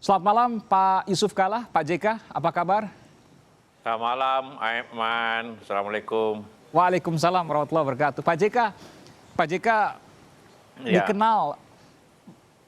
Selamat malam Pak Yusuf Kalla, Pak JK, apa kabar? Selamat malam, Aiman. Assalamualaikum. Waalaikumsalam warahmatullahi wabarakatuh. Pak JK Ya, dikenal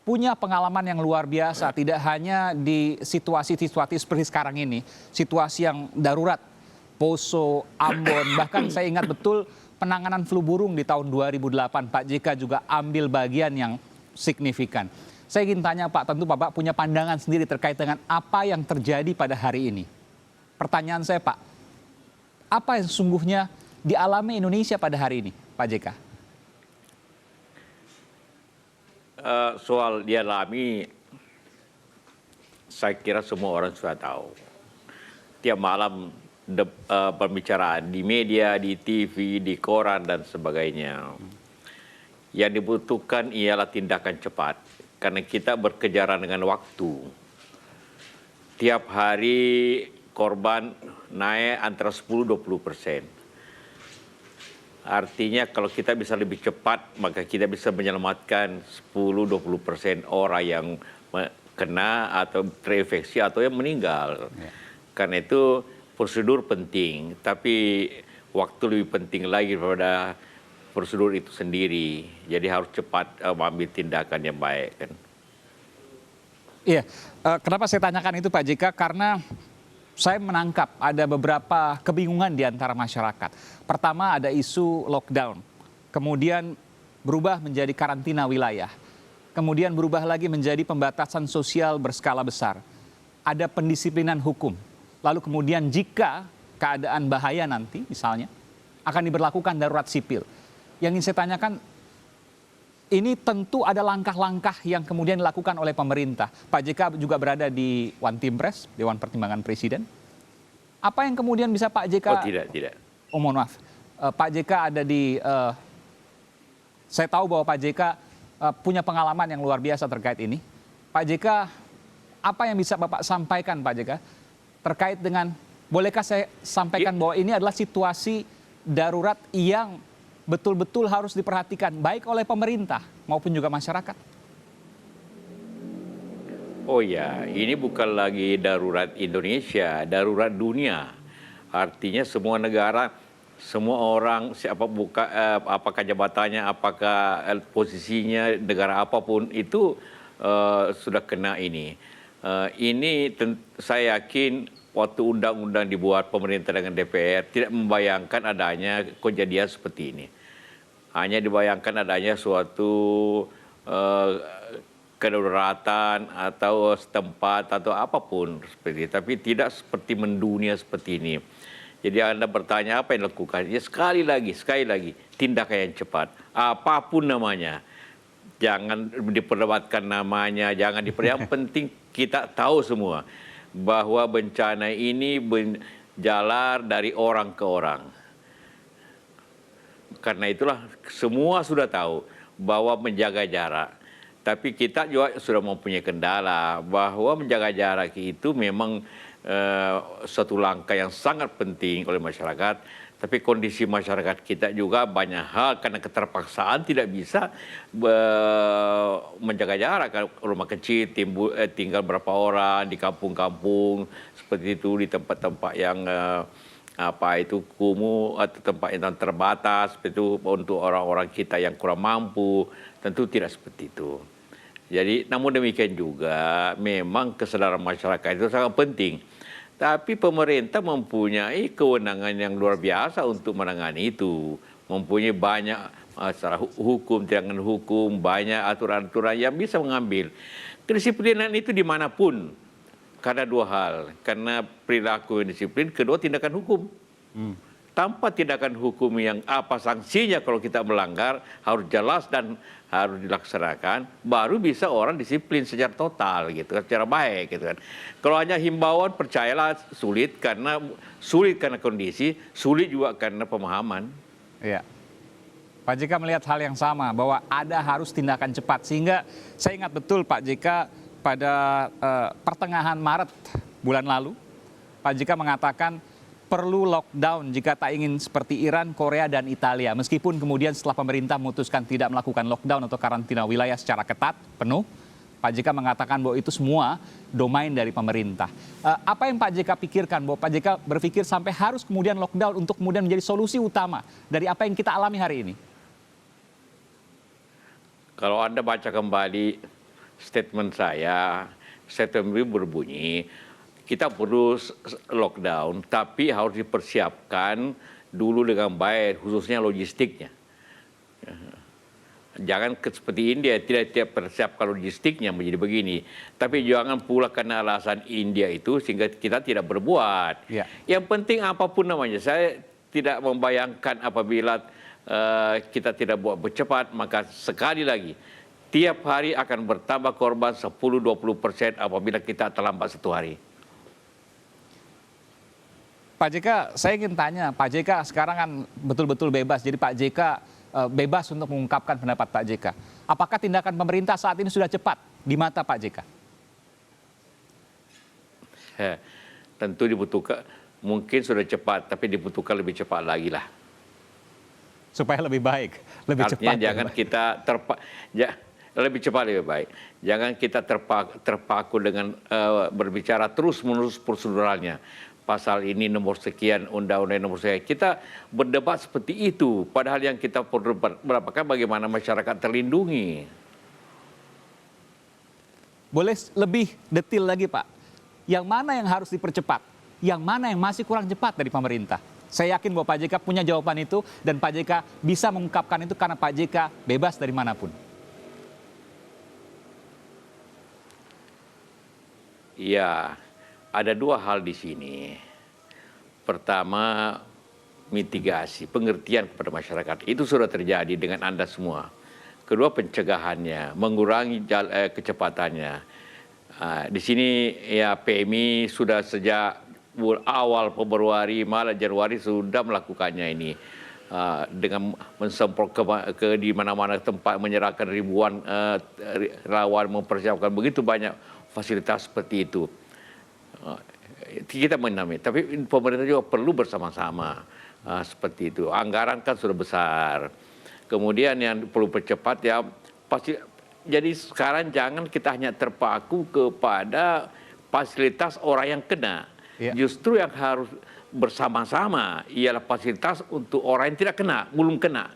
punya pengalaman yang luar biasa, tidak hanya di situasi-situasi seperti sekarang ini, situasi yang darurat, Poso, Ambon, bahkan saya ingat betul penanganan flu burung di tahun 2008, Pak JK juga ambil bagian yang signifikan. Saya ingin tanya Pak, tentu Bapak punya pandangan sendiri terkait dengan apa yang terjadi pada hari ini. Pertanyaan saya Pak, apa yang sesungguhnya dialami Indonesia pada hari ini, Pak JK? soal dialami, saya kira semua orang sudah tahu. Tiap malam pembicaraan di media, di TV, di koran, dan sebagainya. Yang dibutuhkan ialah tindakan cepat, karena kita berkejaran dengan waktu. Tiap hari korban naik antara 10-20%. Artinya kalau kita bisa lebih cepat, maka kita bisa menyelamatkan 10-20% orang yang kena atau terinfeksi atau yang meninggal. Ya. Karena itu prosedur penting, tapi waktu lebih penting lagi daripada prosedur itu sendiri. Jadi harus cepat mengambil tindakan yang baik. Kan? Iya, kenapa saya tanyakan itu Pak JK? Karena saya menangkap ada beberapa kebingungan di antara masyarakat. Pertama ada isu lockdown, kemudian berubah menjadi karantina wilayah, kemudian berubah lagi menjadi pembatasan sosial berskala besar. Ada pendisiplinan hukum, lalu kemudian jika keadaan bahaya nanti misalnya akan diberlakukan darurat sipil. Yang ingin saya tanyakan, ini tentu ada langkah-langkah yang kemudian dilakukan oleh pemerintah. Pak JK juga berada di One Team Press, Dewan Pertimbangan Presiden. Apa yang kemudian bisa Pak JK... Oh tidak. Oh mohon maaf, Pak JK ada di... saya tahu bahwa Pak JK punya pengalaman yang luar biasa terkait ini. Pak JK, apa yang bisa Bapak sampaikan Pak JK terkait dengan... Bolehkah saya sampaikan bahwa ini adalah situasi darurat yang betul-betul harus diperhatikan baik oleh pemerintah maupun juga masyarakat? Oh ya, ini bukan lagi darurat Indonesia, darurat dunia. Artinya semua negara, semua orang, apakah jabatannya, apakah posisinya, negara apapun itu sudah kena ini. Saya yakin waktu undang-undang dibuat pemerintah dengan DPR tidak membayangkan adanya kejadian seperti ini. Hanya dibayangkan adanya suatu kedaruratan atau setempat atau apapun seperti itu. Tapi tidak seperti mendunia seperti ini. Jadi Anda bertanya apa yang dilakukan? Ya sekali lagi, tindakan yang cepat. Apapun namanya. Jangan diperdebatkan namanya, yang penting kita tahu semua bahwa bencana ini berjalar dari orang ke orang. Karena itulah semua sudah tahu bahwa menjaga jarak. Tapi kita juga sudah mempunyai kendala bahwa menjaga jarak itu memang suatu langkah yang sangat penting oleh masyarakat. Tapi kondisi masyarakat kita juga banyak hal karena keterpaksaan tidak bisa menjaga jarak. Rumah kecil tinggal berapa orang di kampung-kampung seperti itu, di tempat-tempat yang kumuh atau tempat yang terbatas, itu untuk orang-orang kita yang kurang mampu, tentu tidak seperti itu. Jadi namun demikian juga memang kesadaran masyarakat itu sangat penting. Tapi pemerintah mempunyai kewenangan yang luar biasa untuk menangani itu. Mempunyai banyak masalah hukum, tindakan hukum, banyak aturan-aturan yang bisa mengambil. Kedisiplinan itu dimanapun. Karena dua hal. Karena perilaku yang disiplin, kedua tindakan hukum. Tanpa tindakan hukum yang apa sanksinya kalau kita melanggar, harus jelas dan harus dilaksanakan, baru bisa orang disiplin secara total gitu, secara baik gitu kan. Kalau hanya himbauan, percayalah sulit karena kondisi, sulit juga karena pemahaman. Iya. Pak JK melihat hal yang sama bahwa ada harus tindakan cepat, sehingga saya ingat betul Pak JK pada pertengahan Maret bulan lalu, Pak JK mengatakan perlu lockdown jika tak ingin seperti Iran, Korea, dan Italia. Meskipun kemudian setelah pemerintah memutuskan tidak melakukan lockdown atau karantina wilayah secara ketat, penuh, Pak JK mengatakan bahwa itu semua domain dari pemerintah. Apa yang Pak JK pikirkan bahwa Pak JK berpikir sampai harus kemudian lockdown untuk kemudian menjadi solusi utama dari apa yang kita alami hari ini? Kalau Anda baca kembali statement saya berbunyi, kita perlu lockdown, tapi harus dipersiapkan dulu dengan baik, khususnya logistiknya. Jangan seperti India, tidak persiapkan logistiknya menjadi begini. Tapi jangan pula karena alasan India itu sehingga kita tidak berbuat. Ya. Yang penting apapun namanya, saya tidak membayangkan apabila kita tidak buat bercepat, maka sekali lagi, tiap hari akan bertambah korban 10-20% apabila kita terlambat 1 hari. Pak JK, saya ingin tanya, Pak JK sekarang kan betul-betul bebas, jadi Pak JK bebas untuk mengungkapkan pendapat Pak JK. Apakah tindakan pemerintah saat ini sudah cepat di mata Pak JK? Tentu dibutuhkan, mungkin sudah cepat, tapi dibutuhkan lebih cepat lagi lah. Supaya lebih baik, lebih Artinya cepat. jangan kita lebih cepat lebih baik. Jangan kita terpaku dengan berbicara terus-menerus proseduralnya. Pasal ini nomor sekian, undang-undang nomor sekian. Kita berdebat seperti itu. Padahal yang kita perlu berapakah bagaimana masyarakat terlindungi. Boleh lebih detail lagi Pak, yang mana yang harus dipercepat? Yang mana yang masih kurang cepat dari pemerintah? Saya yakin bahwa Pak JK punya jawaban itu dan Pak JK bisa mengungkapkan itu karena Pak JK bebas dari manapun. Ya, ada 2 hal di sini. Pertama, mitigasi, pengertian kepada masyarakat. Itu sudah terjadi dengan Anda semua. Kedua, pencegahannya, mengurangi kecepatannya. Di sini ya PMI sudah sejak awal Februari, malah Januari sudah melakukannya ini. Dengan mensemprot ke di mana-mana tempat, menyerahkan ribuan relawan, mempersiapkan begitu banyak fasilitas seperti itu. Kita menamai, tapi pemerintah juga perlu bersama-sama seperti itu. Anggaran kan sudah besar. Kemudian yang perlu percepat ya pasti. Jadi sekarang jangan kita hanya terpaku kepada fasilitas orang yang kena. Ya. Justru yang harus bersama-sama ialah fasilitas untuk orang yang tidak kena, belum kena.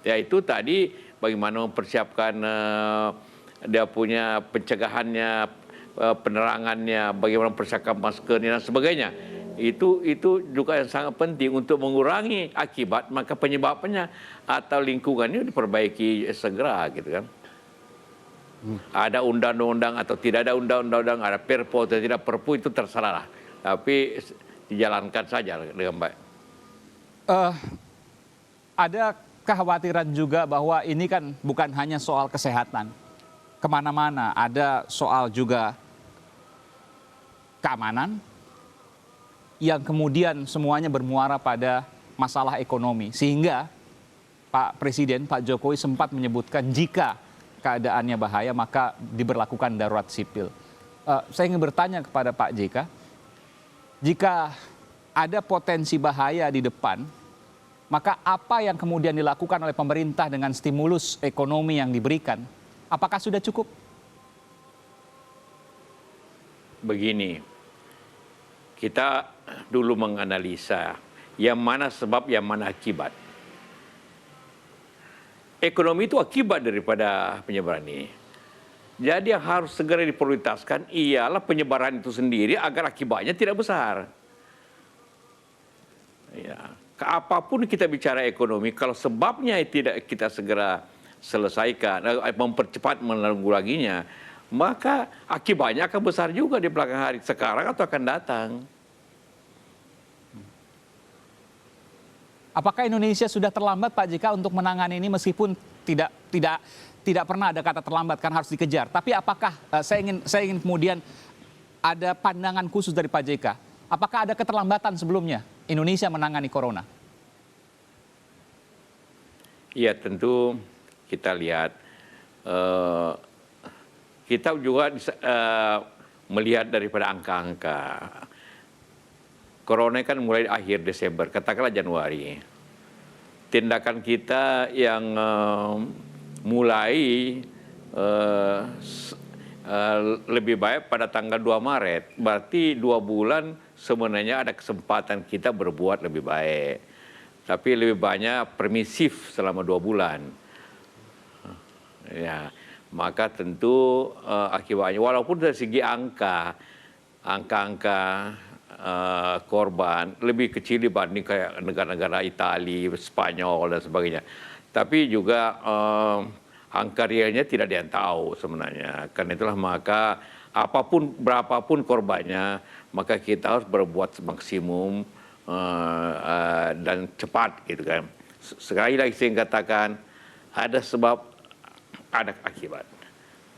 Ya itu tadi bagaimana mempersiapkan dia punya pencegahannya, penerangannya, bagaimana mempersiapkan maskernya dan sebagainya. Itu juga yang sangat penting untuk mengurangi akibat, maka penyebabnya atau lingkungannya diperbaiki segera gitu kan. Ada undang-undang atau tidak ada undang-undang, ada perpu atau tidak perpu itu terserah lah. Tapi dijalankan saja dengan baik. Ada kekhawatiran juga bahwa ini kan bukan hanya soal kesehatan. Kemana-mana ada soal juga keamanan yang kemudian semuanya bermuara pada masalah ekonomi. Sehingga Pak Presiden, Pak Jokowi sempat menyebutkan jika keadaannya bahaya maka diberlakukan darurat sipil. Saya ingin bertanya kepada Pak JK, jika ada potensi bahaya di depan, maka apa yang kemudian dilakukan oleh pemerintah dengan stimulus ekonomi yang diberikan, apakah sudah cukup? Begini, kita dulu menganalisa yang mana sebab, yang mana akibat. Ekonomi itu akibat daripada penyebaran ini. Jadi yang harus segera diprioritaskan ialah penyebaran itu sendiri agar akibatnya tidak besar. Ya, apapun kita bicara ekonomi, kalau sebabnya tidak kita segera selesaikan, mempercepat menanggulanginya, maka akibatnya akan besar juga di belakang hari, sekarang atau akan datang. Apakah Indonesia sudah terlambat Pak JK untuk menangani ini meskipun tidak pernah ada kata terlambat, kan harus dikejar. Tapi apakah saya ingin kemudian ada pandangan khusus dari Pak JK. Apakah ada keterlambatan sebelumnya Indonesia menangani corona? Iya tentu kita lihat, kita juga melihat daripada angka-angka. Corona kan mulai akhir Desember, katakanlah Januari. Tindakan kita yang mulai lebih baik pada tanggal 2 Maret. Berarti 2 bulan sebenarnya ada kesempatan kita berbuat lebih baik. Tapi lebih banyak permisif selama 2 bulan. Ya, maka tentu akibatnya, walaupun dari segi angka-angka korban lebih kecil dibanding kayak negara-negara Italia, Spanyol dan sebagainya. Tapi juga angka realnya tidak ada yang tahu sebenarnya. Karena itulah maka berapapun korbannya, maka kita harus berbuat semaksimum dan cepat gitu kan. Sekali lagi saya katakan, ada sebab, ada akibat.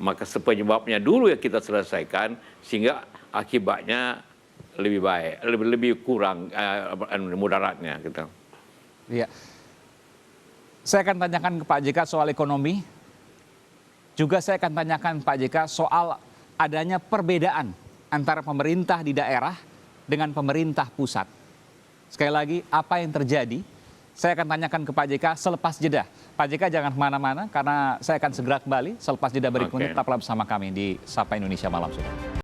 Maka penyebabnya dulu yang kita selesaikan sehingga akibatnya lebih baik, lebih kurang mudaratnya gitu. Iya. Saya akan tanyakan ke Pak JK soal ekonomi. Juga saya akan tanyakan Pak JK soal adanya perbedaan antara pemerintah di daerah dengan pemerintah pusat. Sekali lagi, apa yang terjadi? Saya akan tanyakan ke Pak JK selepas jeda. Pak JK jangan kemana-mana karena saya akan segera kembali selepas jeda berikut ini. Tetaplah bersama kami di Sapa Indonesia Malam Sudah.